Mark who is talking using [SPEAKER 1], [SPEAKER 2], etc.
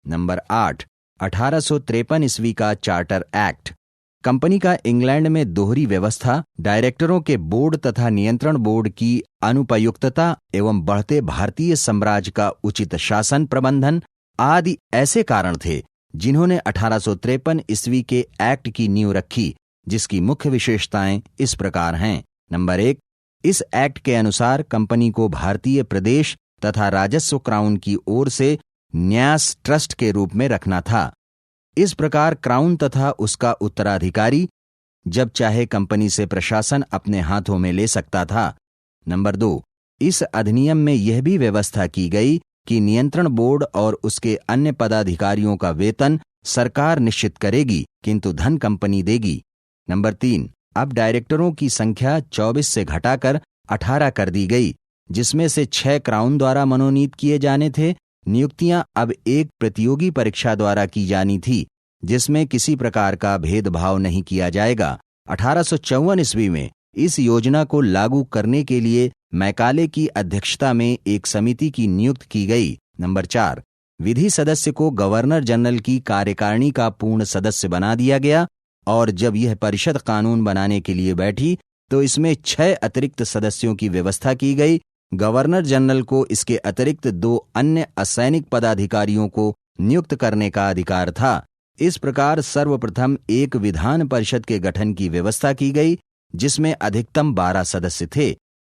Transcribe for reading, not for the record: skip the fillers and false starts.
[SPEAKER 1] Number 8, 1853 ईस्वी का charter act. Company का इंग्लैंड में दोहरी व्यवस्था, डायरेक्टरों के बोर्ड तथा नियंत्रण बोर्ड की अनुपयुक्तता एवं बढ़ते भारतीय साम्राज्य का उचित शासन प्रबंधन आदि ऐसे कारण थे जिन्होंने 1853 ईस्वी के एक्ट की नींव रखी, जिसकी मुख्य विशेषताएं इस प्रकार हैं। नंबर 1, इस एक्ट के अनुसार कंपनी को भारतीय प्रदेश तथा राजस्व क्राउन की ओर से न्यास ट्रस्ट के रूप में रखना था। इस प्रकार क्राउन तथा उसका उत्तराधिकारी जब चाहे कंपनी से प्रशासन अपने हाथों में ले सकता था। नंबर 2, इस अधिनियम में यह भी व्यवस्था की गई कि नियंत्रण बोर्ड और उसके अन्य पदाधिकारियों का वेतन सरकार निश्चित करेगी, किंतु धन कंपनी देगी। नंबर 3, अब डायरेक्टरों की संख्या 24 से घटाकर 18 कर दी गई, जिसमें से 6 क्राउन द्वारा मनोनीत किए जाने थे। नियुक्तियां अब एक प्रतियोगी परीक्षा द्वारा की जानी थी, जिसमें किसी प्रकार का भेदभाव नहीं किया जाएगा। 1854 ईस्वी में इस योजना को लागू करने के लिए मैकाले की अध्यक्षता में एक समिति की नियुक्ति की गई। नंबर 4, विधि सदस्य को गवर्नर जनरल की कार्यकारिणी का पूर्ण सदस्य बना दिया गया और जब यह परिषद कानून बनाने के लिए बैठी तो इसमें 6 अतिरिक्त सदस्यों की व्यवस्था की गई। गवर्नर जनरल को इसके अतिरिक्त 2 अन्य असैनिक पदाधिकारियों को नियुक्त करने का अधिकार था। इस प्रकार सर्वप्रथम एक विधान परिषद के गठन की व्यवस्था की गई, जिसमें अधिकतम 12 सदस्य थे।